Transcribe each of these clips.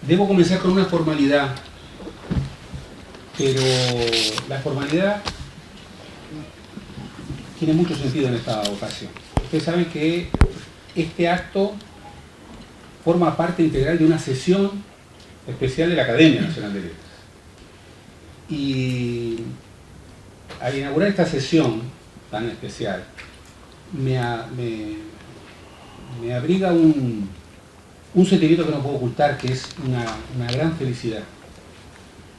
Debo comenzar con una formalidad, pero la formalidad tiene mucho sentido en esta ocasión. Ustedes saben que este acto forma parte integral de una sesión especial de la Academia Nacional de Letras. Y al inaugurar esta sesión tan especial, me abriga un sentimiento que no puedo ocultar, que es una gran felicidad.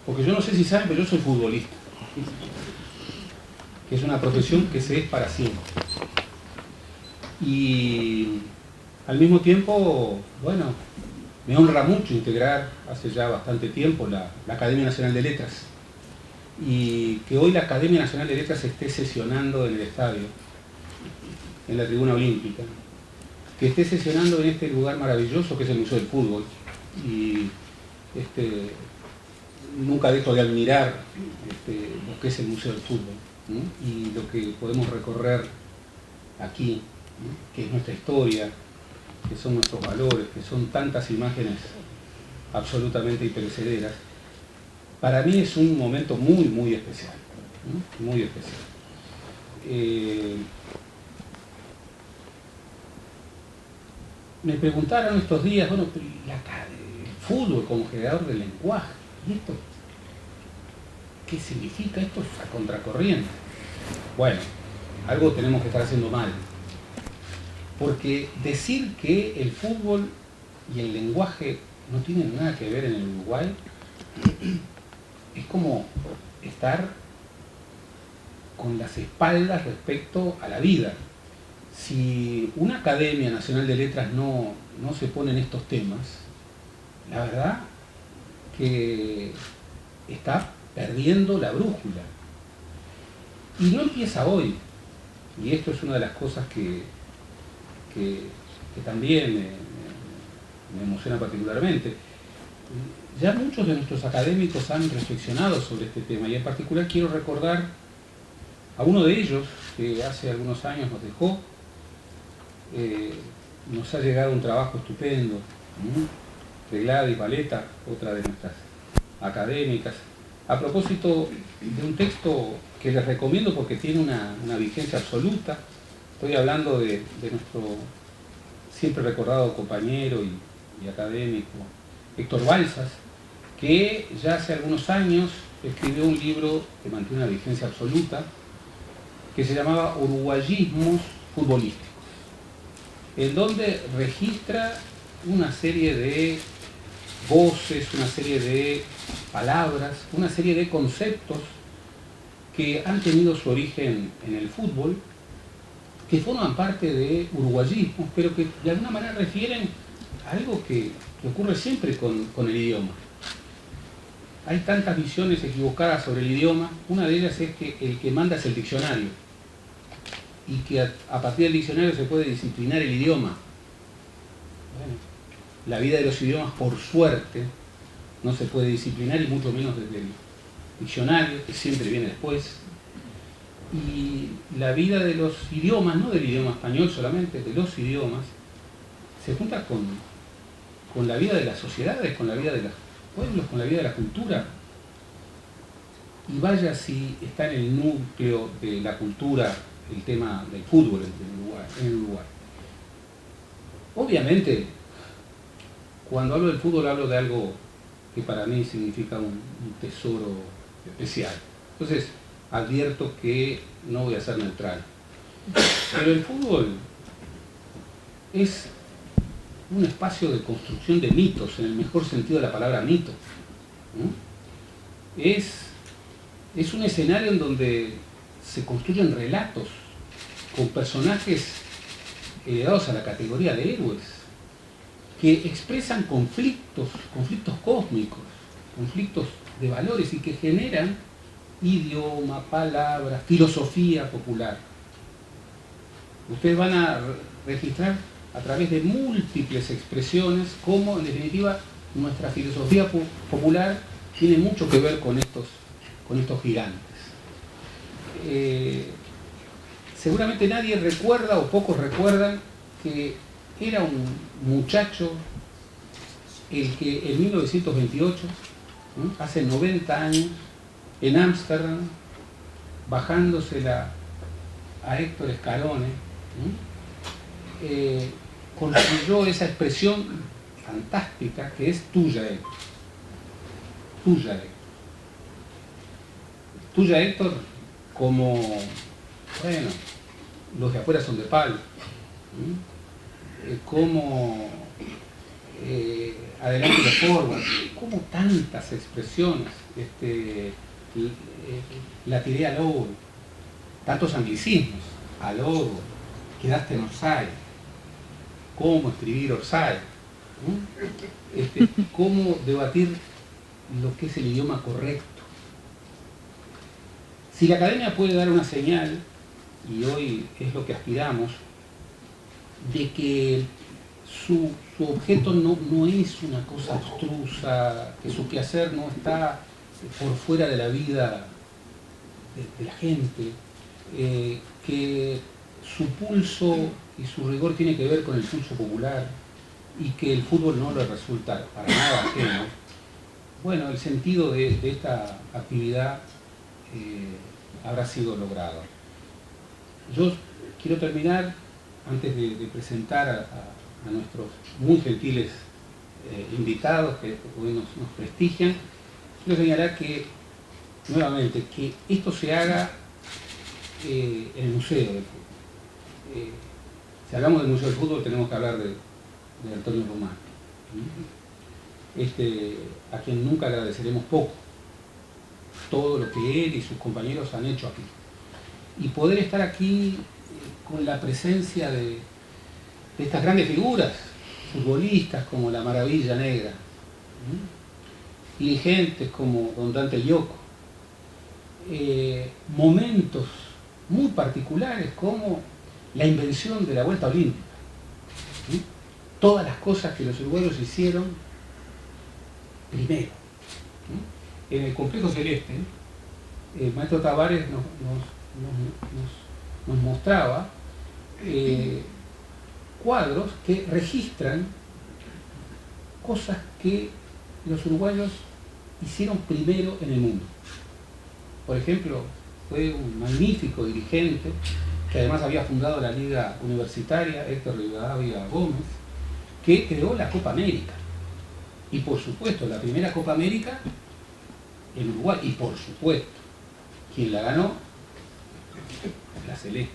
Porque yo no sé si saben, pero yo soy futbolista, que es una profesión que se es para siempre. Y al mismo tiempo, bueno, me honra mucho integrar hace ya bastante tiempo la Academia Nacional de Letras. Y que hoy la Academia Nacional de Letras esté sesionando en el estadio, en la tribuna olímpica, que esté sesionando en este lugar maravilloso que es el Museo del Fútbol. Y nunca dejo de admirar lo que es el Museo del Fútbol, ¿no? Y lo que podemos recorrer aquí, ¿no? Que es nuestra historia, que son nuestros valores, que son tantas imágenes absolutamente imperecederas. Para mí es un momento muy, muy especial, ¿no? Muy especial. Me preguntaron estos días, bueno, el fútbol como generador de lenguaje, ¿y esto qué significa? Esto es a contracorriente. Bueno, algo tenemos que estar haciendo mal. Porque decir que el fútbol y el lenguaje no tienen nada que ver en el Uruguay es como estar con las espaldas respecto a la vida. Si una Academia Nacional de Letras no se pone en estos temas, la verdad que está perdiendo la brújula. Y no empieza hoy. Y esto es una de las cosas que también me emociona particularmente. Ya muchos de nuestros académicos han reflexionado sobre este tema, y en particular quiero recordar a uno de ellos que hace algunos años nos dejó. Nos ha llegado un trabajo estupendo, de Gladys Valeta, otra de nuestras académicas, a propósito de un texto que les recomiendo porque tiene una vigencia absoluta. Estoy hablando de nuestro siempre recordado compañero y académico Héctor Balsas, que ya hace algunos años escribió un libro que mantiene una vigencia absoluta, que se llamaba Uruguayismos Futbolísticos, en donde registra una serie de voces, una serie de palabras, una serie de conceptos que han tenido su origen en el fútbol, que forman parte de uruguayismos, pero que de alguna manera refieren a algo que ocurre siempre con el idioma. Hay tantas visiones equivocadas sobre el idioma. Una de ellas es que el que manda es el diccionario, y que a partir del diccionario se puede disciplinar el idioma. Bueno, la vida de los idiomas, por suerte, no se puede disciplinar, y mucho menos desde el diccionario, que siempre viene después. Y la vida de los idiomas, no del idioma español solamente, de los idiomas, se junta con la vida de las sociedades, con la vida de los pueblos, con la vida de la cultura. Y vaya si está en el núcleo de la cultura el tema del fútbol en el Uruguay. Obviamente, cuando hablo del fútbol hablo de algo que para mí significa un tesoro especial. Entonces, advierto que no voy a ser neutral. Pero el fútbol es un espacio de construcción de mitos, en el mejor sentido de la palabra mito, ¿no? Es un escenario en donde se construyen relatos con personajes elevados a la categoría de héroes, que expresan conflictos cósmicos, conflictos de valores, y que generan idioma, palabras, filosofía popular. Ustedes van a registrar a través de múltiples expresiones cómo, en definitiva, nuestra filosofía popular tiene mucho que ver con estos gigantes. Seguramente nadie recuerda, o pocos recuerdan, que era un muchacho el que en 1928, hace 90 años, en Ámsterdam, bajándosela a Héctor Scalone, construyó esa expresión fantástica que es tuya, Héctor. Tuya, Héctor. Tuya, Héctor, como, bueno, los de afuera son de palo, como adelante los forward, como tantas expresiones, la tiré al oro, tantos anglicismos, al oro, quedaste en offside, cómo escribir offside, cómo debatir lo que es el idioma correcto. Si la academia puede dar una señal, y hoy es lo que aspiramos, de que su objeto no es una cosa abstrusa, que su quehacer no está por fuera de la vida de la gente, que su pulso y su rigor tiene que ver con el pulso popular y que el fútbol no le resulta para nada ajeno. Bueno, el sentido de esta actividad habrá sido logrado. Yo quiero terminar, antes de presentar a nuestros muy gentiles invitados que hoy nos prestigian, quiero señalar que, nuevamente, que esto se haga en el Museo del Fútbol. Si hablamos del Museo del Fútbol tenemos que hablar de Antonio Román, a quien nunca agradeceremos poco todo lo que él y sus compañeros han hecho aquí. Y poder estar aquí con la presencia de estas grandes figuras futbolistas como la Maravilla Negra, dirigentes como don Dante Yoko, momentos muy particulares como la invención de la Vuelta Olímpica, todas las cosas que los uruguayos hicieron primero. En el Complejo Celeste, el maestro Tavares nos mostraba cuadros que registran cosas que los uruguayos hicieron primero en el mundo. Por ejemplo, fue un magnífico dirigente que además había fundado la Liga Universitaria, Héctor Rivadavia Gómez, que creó la Copa América. Y por supuesto, la primera Copa América en Uruguay. Y por supuesto, quien la ganó, la Celeste.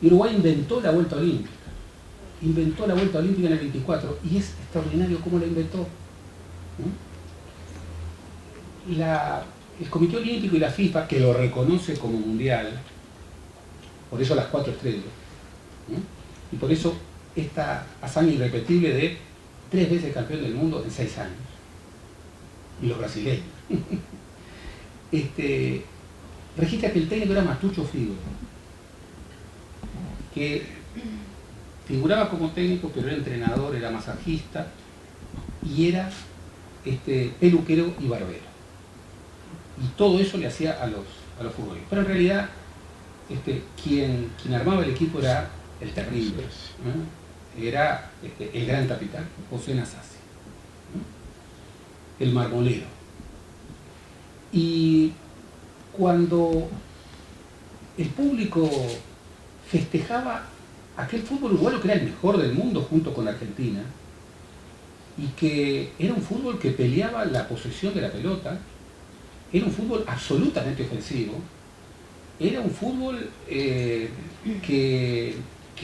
Y Uruguay inventó la Vuelta Olímpica. Inventó la Vuelta Olímpica en el 24 y es extraordinario cómo la inventó. El Comité Olímpico y la FIFA, que lo reconoce como mundial, por eso las 4 estrellas, y por eso esta hazaña irrepetible de 3 veces campeón del mundo en 6 años, y los brasileños, registra que el técnico era Matucho Frigo, que figuraba como técnico, pero era entrenador, era masajista, y era peluquero y barbero. Y todo eso le hacía a los futbolistas. Pero en realidad, quien armaba el equipo era el terrible, era el gran capitán, José Nasasi, el marmolero. Y cuando el público festejaba aquel fútbol uruguayo que era el mejor del mundo junto con Argentina, y que era un fútbol que peleaba la posesión de la pelota, era un fútbol absolutamente ofensivo, era un fútbol que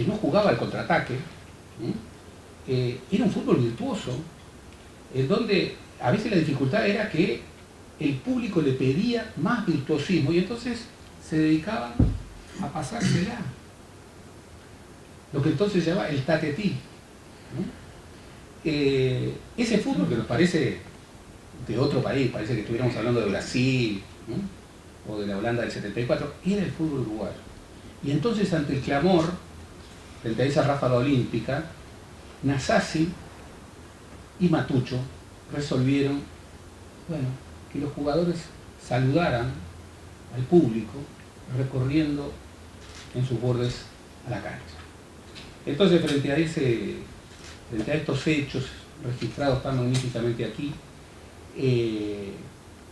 no jugaba al contraataque, era un fútbol virtuoso, en donde a veces la dificultad era que el público le pedía más virtuosismo y entonces se dedicaban a pasársela, lo que entonces se llama el tatetí. Ese fútbol que nos parece de otro país, parece que estuviéramos hablando de Brasil, o de la Holanda del 74, era el fútbol uruguayo. Y entonces, ante el clamor, frente a esa ráfaga olímpica, Nasasi y Matucho resolvieron, bueno, que los jugadores saludaran al público recorriendo en sus bordes a la cancha. Entonces, frente a estos hechos registrados tan magníficamente aquí,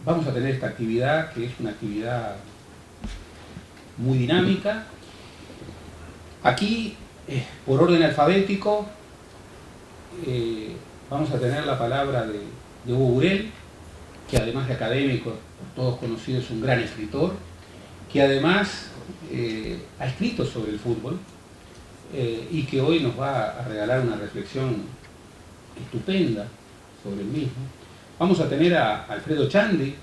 vamos a tener esta actividad, que es una actividad muy dinámica. Aquí, por orden alfabético, vamos a tener la palabra de Hugo Burel, que además de académico, por todos conocido, es un gran escritor, que además ha escrito sobre el fútbol y que hoy nos va a regalar una reflexión estupenda sobre el mismo. Vamos a tener a Alfredo Chandi,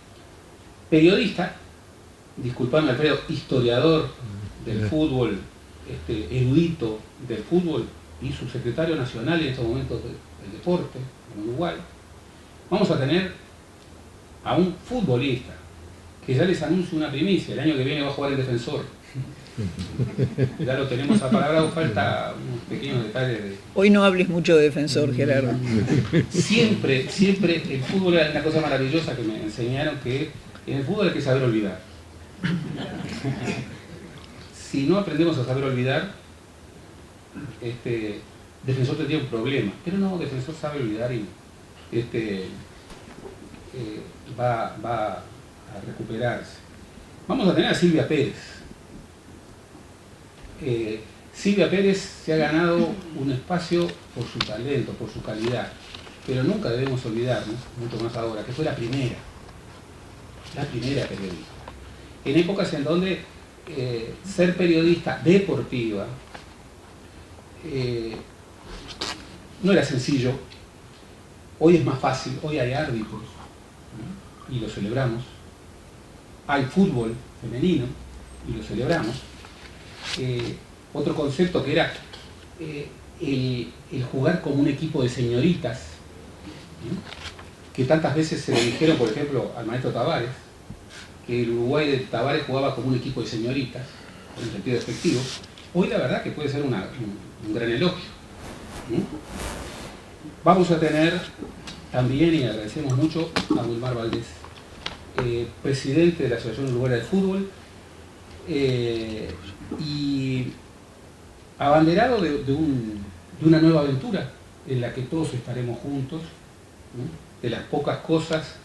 periodista, disculpadme Alfredo, historiador del fútbol, erudito del fútbol y subsecretario nacional en estos momentos del deporte en Uruguay. Vamos a tener a un futbolista que ya les anuncio una primicia, el año que viene va a jugar en Defensor. Ya lo tenemos apalabrado, falta unos pequeños detalles de... Hoy no hables mucho de Defensor, Gerardo. Siempre el fútbol es una cosa maravillosa que me enseñaron, que en el fútbol hay que saber olvidar. Si no aprendemos a saber olvidar, Defensor tendría un problema. Pero no, Defensor sabe olvidar y va a recuperarse. Vamos a tener a Silvia Pérez. Silvia Pérez se ha ganado un espacio por su talento, por su calidad, pero nunca debemos olvidarnos, mucho más ahora, que fue la primera periodista. En épocas en donde ser periodista deportiva no era sencillo. Hoy es más fácil, hoy hay árbitros, ¿no? Y lo celebramos. Hay fútbol femenino y lo celebramos. Otro concepto que era el jugar como un equipo de señoritas, ¿no? Que tantas veces se le dijeron, por ejemplo, al maestro Tavares, que el Uruguay de Tavares jugaba como un equipo de señoritas, en sentido despectivo. Hoy la verdad que puede ser un gran elogio, ¿no? Vamos a tener también, y agradecemos mucho, a Wilmar Valdés, presidente de la Asociación Uruguaya de Fútbol, y abanderado de una nueva aventura en la que todos estaremos juntos, ¿no? De las pocas cosas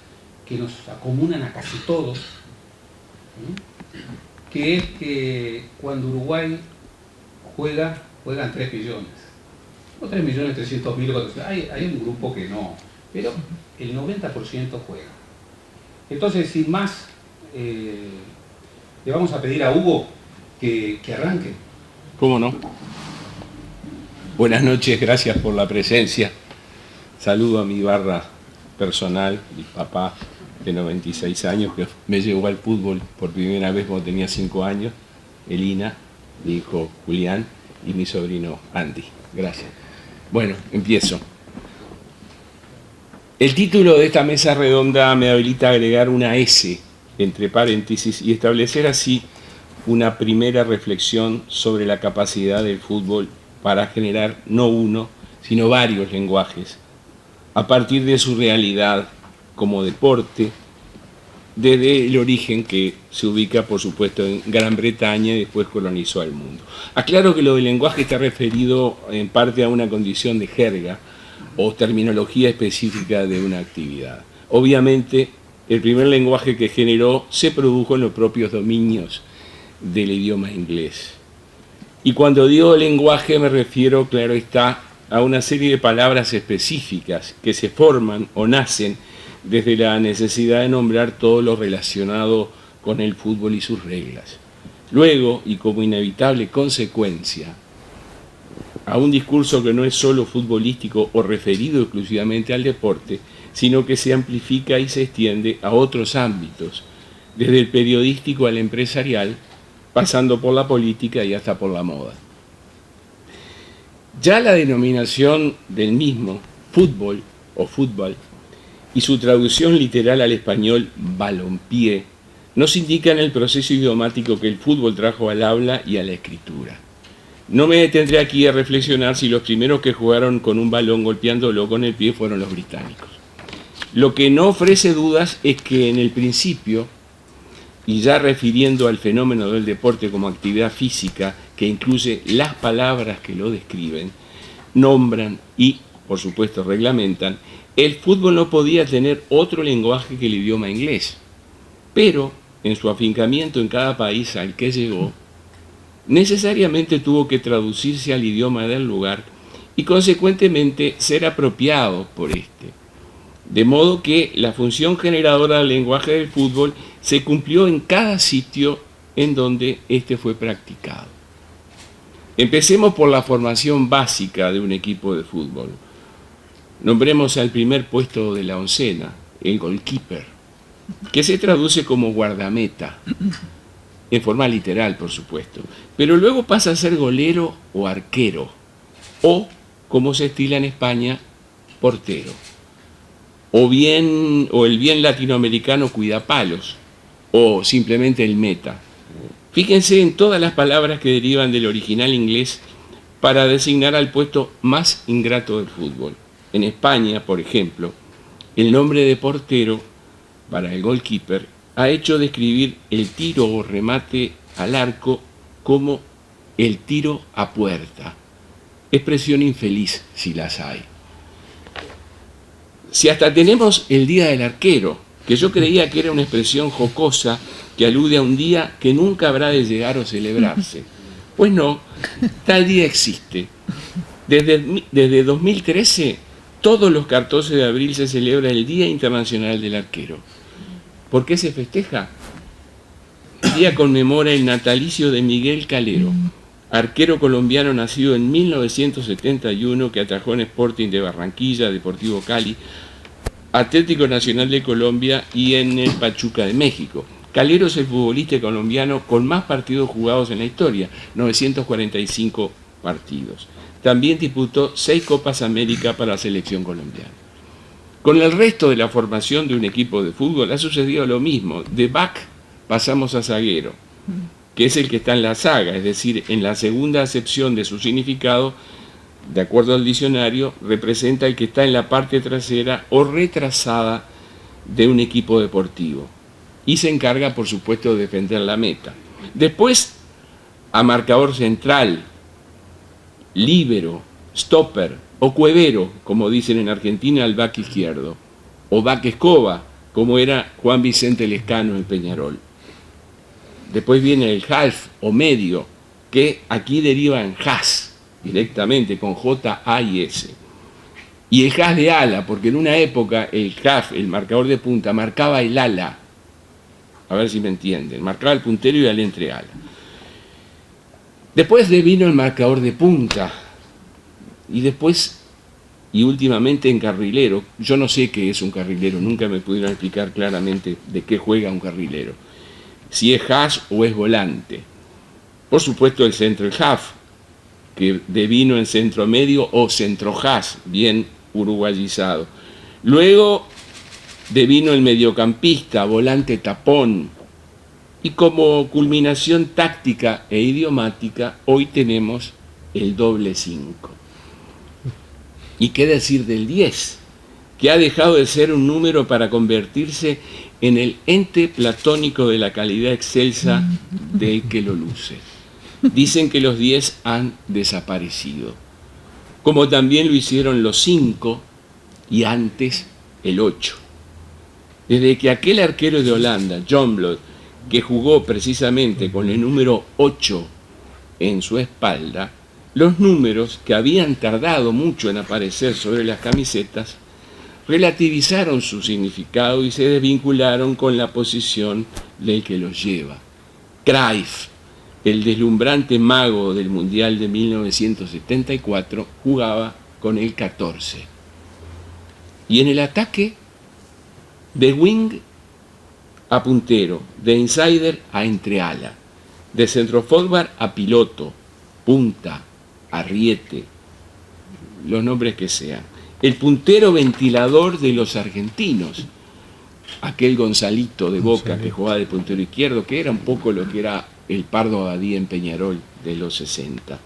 que nos acomunan a casi todos, ¿no? Que es que cuando Uruguay juegan 3 millones, o 3.300.000, hay un grupo que no, pero el 90% juega. Entonces, sin más, le vamos a pedir a Hugo que arranque. ¿Cómo no? Buenas noches, gracias por la presencia. Saludo a mi barra personal, mi papá de 96 años, que me llevó al fútbol por primera vez cuando tenía 5 años, Elina, mi hijo Julián y mi sobrino Andy. Gracias. Bueno, empiezo. El título de esta mesa redonda me habilita a agregar una S entre paréntesis y establecer así una primera reflexión sobre la capacidad del fútbol para generar no uno, sino varios lenguajes, a partir de su realidad como deporte, desde el origen que se ubica, por supuesto, en Gran Bretaña y después colonizó el mundo. Aclaro que lo del lenguaje está referido en parte a una condición de jerga o terminología específica de una actividad. Obviamente, el primer lenguaje que generó se produjo en los propios dominios del idioma inglés. Y cuando digo lenguaje me refiero, claro está, a una serie de palabras específicas que se forman o nacen desde la necesidad de nombrar todo lo relacionado con el fútbol y sus reglas. Luego, y como inevitable consecuencia, a un discurso que no es solo futbolístico o referido exclusivamente al deporte, sino que se amplifica y se extiende a otros ámbitos, desde el periodístico al empresarial, pasando por la política y hasta por la moda. Ya la denominación del mismo, fútbol o fútbol, y su traducción literal al español balompié, nos indican el proceso idiomático que el fútbol trajo al habla y a la escritura. No me detendré aquí a reflexionar si los primeros que jugaron con un balón golpeándolo con el pie fueron los británicos. Lo que no ofrece dudas es que en el principio, y ya refiriendo al fenómeno del deporte como actividad física que incluye las palabras que lo describen, nombran y por supuesto, reglamentan, el fútbol no podía tener otro lenguaje que el idioma inglés. Pero, en su afincamiento en cada país al que llegó, necesariamente tuvo que traducirse al idioma del lugar y, consecuentemente, ser apropiado por este. De modo que la función generadora del lenguaje del fútbol se cumplió en cada sitio en donde este fue practicado. Empecemos por la formación básica de un equipo de fútbol. Nombremos al primer puesto de la oncena, el goalkeeper, que se traduce como guardameta, en forma literal, por supuesto, pero luego pasa a ser golero o arquero, o, como se estila en España, portero, o el bien latinoamericano cuidapalos, o simplemente el meta. Fíjense en todas las palabras que derivan del original inglés para designar al puesto más ingrato del fútbol. En España, por ejemplo, el nombre de portero para el goalkeeper ha hecho describir el tiro o remate al arco como el tiro a puerta. Expresión infeliz si las hay. Si hasta tenemos el Día del Arquero, que yo creía que era una expresión jocosa que alude a un día que nunca habrá de llegar o celebrarse. Pues no, tal día existe. Desde 2013, todos los 14 de abril se celebra el Día Internacional del Arquero. ¿Por qué se festeja? El día conmemora el natalicio de Miguel Calero, arquero colombiano nacido en 1971 que atajó en Sporting de Barranquilla, Deportivo Cali, Atlético Nacional de Colombia y en el Pachuca de México. Calero es el futbolista colombiano con más partidos jugados en la historia, 945 partidos. También disputó 6 Copas América para la selección colombiana. Con el resto de la formación de un equipo de fútbol ha sucedido lo mismo. De back pasamos a zaguero, que es el que está en la zaga, es decir, en la segunda acepción de su significado, de acuerdo al diccionario, representa el que está en la parte trasera o retrasada de un equipo deportivo y se encarga, por supuesto, de defender la meta. Después, a marcador central, líbero, stopper o cuevero, como dicen en Argentina, al back izquierdo, o back escoba, como era Juan Vicente Lescano en Peñarol. Después viene el half o medio, que aquí deriva en has, directamente, con J-A-I-S. Y el has de ala, porque en una época el half, el marcador de punta, marcaba el ala. A ver si me entienden. Marcaba el puntero y el entreala. Después vino el marcador de punta. Y después, y últimamente en carrilero. Yo no sé qué es un carrilero. Nunca me pudieron explicar claramente de qué juega un carrilero. Si es hash o es volante. Por supuesto el centro half, que devino en centro medio o centro hash, bien uruguayizado. Luego devino el mediocampista, volante tapón. Y como culminación táctica e idiomática, hoy tenemos el doble 5. ¿Y qué decir del 10? Que ha dejado de ser un número para convertirse en el ente platónico de la calidad excelsa del que lo luce. Dicen que los 10 han desaparecido, como también lo hicieron los 5 y antes el 8. Desde que aquel arquero de Holanda, Jonblad, que jugó precisamente con el número 8 en su espalda, los números que habían tardado mucho en aparecer sobre las camisetas relativizaron su significado y se desvincularon con la posición del que los lleva. Cruyff, el deslumbrante mago del Mundial de 1974, jugaba con el 14. Y en el ataque, de wing a puntero, de insider a entreala, de centroforward a piloto, punta, arriete, los nombres que sean. El puntero ventilador de los argentinos, aquel Gonzalito de Boca que jugaba de puntero izquierdo, que era un poco lo que era el Pardo Abadía en Peñarol de los 60.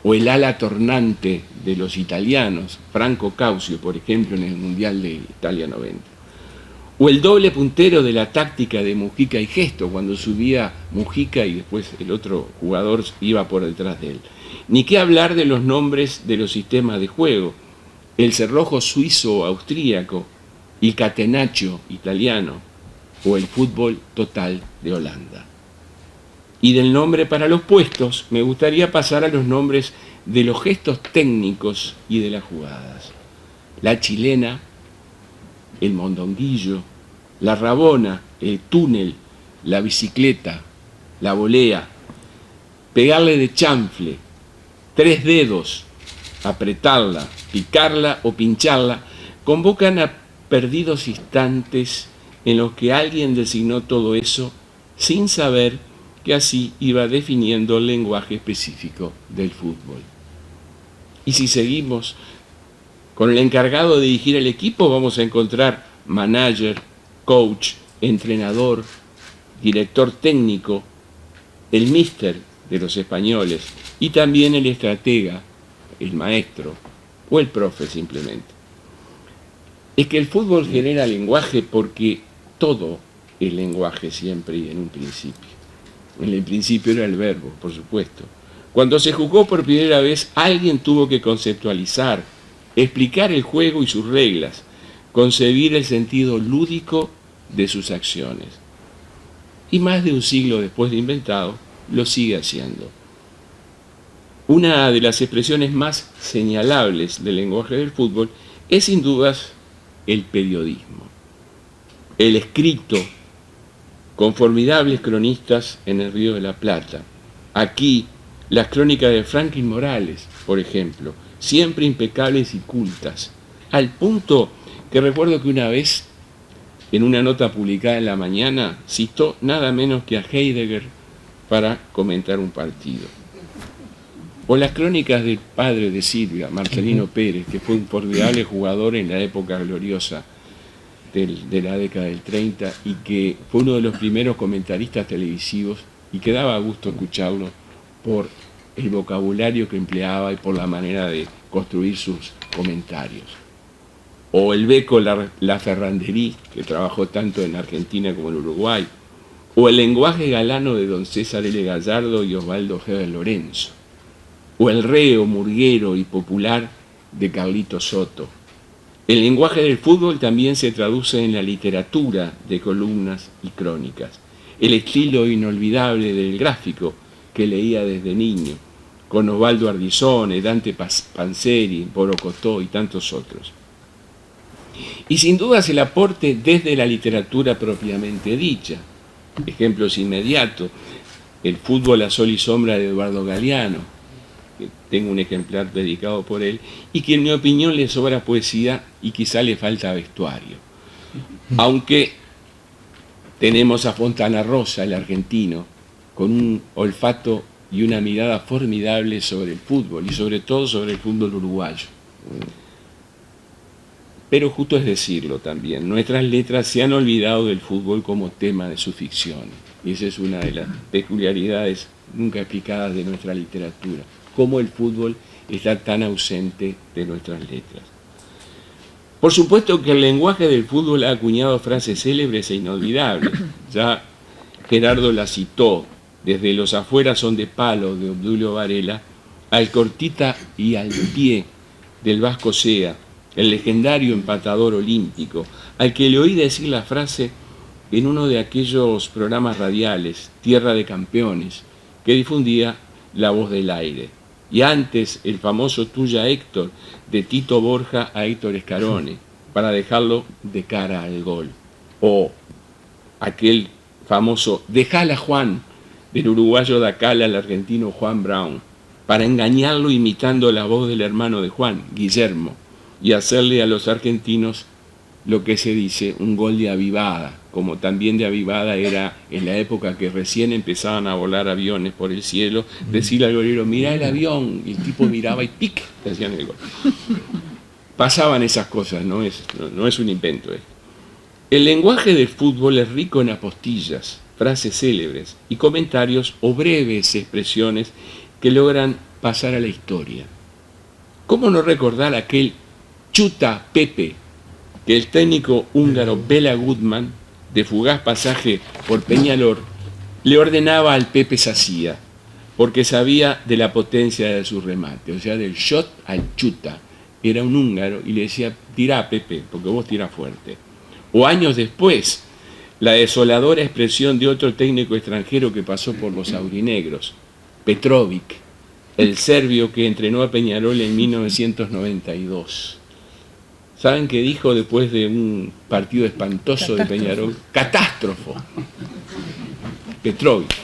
O el ala tornante de los italianos, Franco Caucio, por ejemplo, en el Mundial de Italia 90. O el doble puntero de la táctica de Mujica y Gesto, cuando subía Mujica y después el otro jugador iba por detrás de él. Ni qué hablar de los nombres de los sistemas de juego. el cerrojo suizo austríaco, el catenaccio italiano o el fútbol total de Holanda. Y del nombre para los puestos me gustaría pasar a los nombres de los gestos técnicos y de las jugadas. La chilena, el mondonguillo, la rabona, el túnel, la bicicleta, la volea, pegarle de chanfle, 3 dedos, apretarla, picarla o pincharla, convocan a perdidos instantes en los que alguien designó todo eso sin saber que así iba definiendo el lenguaje específico del fútbol. Y si seguimos con el encargado de dirigir el equipo, vamos a encontrar manager, coach, entrenador, director técnico, el míster de los españoles y también el estratega, el maestro o el profe simplemente. Es que el fútbol genera lenguaje porque todo es lenguaje siempre y en un principio. En el principio era el verbo, por supuesto. Cuando se jugó por primera vez, alguien tuvo que conceptualizar, explicar el juego y sus reglas, concebir el sentido lúdico de sus acciones. Y más de un siglo después de inventado, lo sigue haciendo. Una de las expresiones más señalables del lenguaje del fútbol es sin dudas el periodismo. El escrito, con formidables cronistas en el Río de la Plata. Aquí, las crónicas de Franklin Morales, por ejemplo, siempre impecables y cultas, al punto que recuerdo que una vez, en una nota publicada en La Mañana, citó nada menos que a Heidegger para comentar un partido. O las crónicas del padre de Silvia, Marcelino Pérez, que fue un formidable jugador en la época gloriosa de la década del 30 y que fue uno de los primeros comentaristas televisivos y que daba gusto escucharlo por el vocabulario que empleaba y por la manera de construir sus comentarios. O el Beco Laferranderí, que trabajó tanto en Argentina como en Uruguay. O el lenguaje galano de don César L. Gallardo y Osvaldo G. de Lorenzo. O el reo, murguero y popular de Carlito Soto. El lenguaje del fútbol también se traduce en la literatura de columnas y crónicas. El estilo inolvidable del gráfico que leía desde niño, con Osvaldo Ardizone, Dante Panzeri, Borocotó y tantos otros. Y sin dudas el aporte desde la literatura propiamente dicha. Ejemplos inmediatos, el fútbol a sol y sombra de Eduardo Galeano, que tengo un ejemplar dedicado por él, y que en mi opinión le sobra poesía y quizá le falta vestuario. Aunque tenemos a Fontana Rosa, el argentino, con un olfato y una mirada formidable sobre el fútbol y sobre todo sobre el fútbol uruguayo. Pero justo es decirlo también, nuestras letras se han olvidado del fútbol como tema de su ficción. Y esa es una de las peculiaridades nunca explicadas de nuestra literatura, cómo el fútbol está tan ausente de nuestras letras. Por supuesto que el lenguaje del fútbol ha acuñado frases célebres e inolvidables. Ya Gerardo la citó, desde Los afueras son de palo, de Obdulio Varela, al cortita y al pie del Vasco Sea, el legendario empatador olímpico, al que le oí decir la frase en uno de aquellos programas radiales, Tierra de Campeones, que difundía La Voz del Aire. Y antes el famoso Tuya Héctor, de Tito Borja a Héctor Escarone, para dejarlo de cara al gol. O aquel famoso Dejala Juan, del uruguayo Dacala al argentino Juan Brown, para engañarlo imitando la voz del hermano de Juan, Guillermo, y hacerle a los argentinos lo que se dice un gol de avivada, como también de avivada era en la época que recién empezaban a volar aviones por el cielo, decirle al golero, mirá el avión, y el tipo miraba y ¡pic!, le hacían el gol. Pasaban esas cosas, no es un invento. El lenguaje del fútbol es rico en apostillas, frases célebres y comentarios o breves expresiones que logran pasar a la historia. ¿Cómo no recordar aquel chuta Pepe que el técnico húngaro Bela Goodman, de fugaz pasaje por Peñalor, le ordenaba al Pepe Sacía, porque sabía de la potencia de su remate, o sea, del shot al chuta, era un húngaro y le decía, tirá, Pepe, porque vos tirás fuerte. O años después, la desoladora expresión de otro técnico extranjero que pasó por los aurinegros, Petrovic, el serbio que entrenó a Peñarol en 1992. ¿Saben qué dijo después de un partido espantoso de Peñarol? Catástrofo. Petrovic.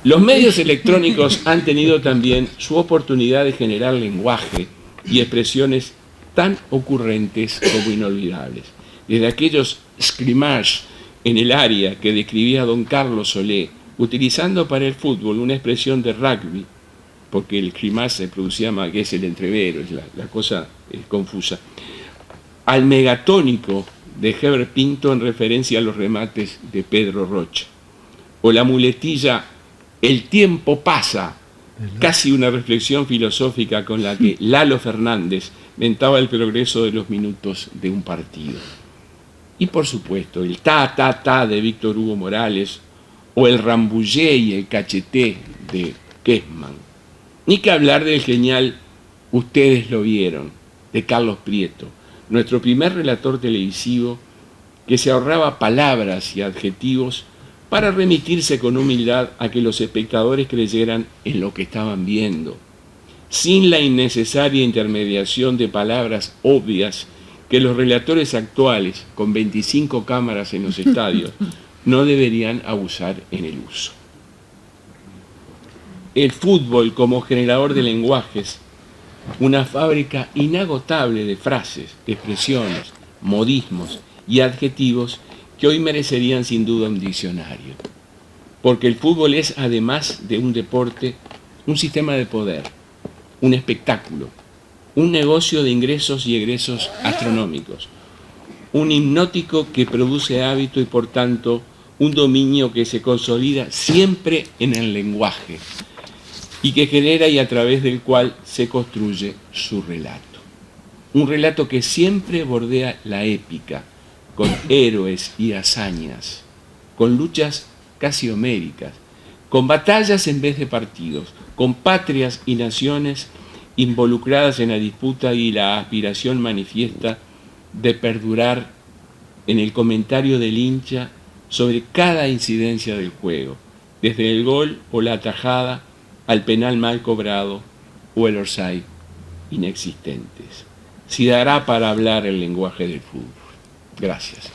Los medios electrónicos han tenido también su oportunidad de generar lenguaje y expresiones tan ocurrentes como inolvidables. Desde aquellos scrimmages en el área que describía don Carlos Solé, utilizando para el fútbol una expresión de rugby, porque el scrimmage se producía más, que es el entrevero, es la cosa es confusa, al megatónico de Heber Pinto en referencia a los remates de Pedro Rocha, o la muletilla "el tiempo pasa", casi una reflexión filosófica con la que Lalo Fernández mentaba el progreso de los minutos de un partido. Y por supuesto, el ta, ta, ta de Víctor Hugo Morales, o el rambullé y el cacheté de Kessman. Ni que hablar del genial "Ustedes lo vieron", de Carlos Prieto, nuestro primer relator televisivo que se ahorraba palabras y adjetivos para remitirse con humildad a que los espectadores creyeran en lo que estaban viendo, sin la innecesaria intermediación de palabras obvias que los relatores actuales, con 25 cámaras en los estadios, no deberían abusar en el uso. El fútbol como generador de lenguajes, una fábrica inagotable de frases, expresiones, modismos y adjetivos que hoy merecerían sin duda un diccionario. Porque el fútbol es, además de un deporte, un sistema de poder, un espectáculo, un negocio de ingresos y egresos astronómicos, un hipnótico que produce hábito y por tanto un dominio que se consolida siempre en el lenguaje y que genera y a través del cual se construye su relato. Un relato que siempre bordea la épica, con héroes y hazañas, con luchas casi homéricas, con batallas en vez de partidos, con patrias y naciones involucradas en la disputa y la aspiración manifiesta de perdurar en el comentario del hincha sobre cada incidencia del juego, desde el gol o la atajada al penal mal cobrado o el offside inexistentes. Si dará para hablar el lenguaje del fútbol. Gracias.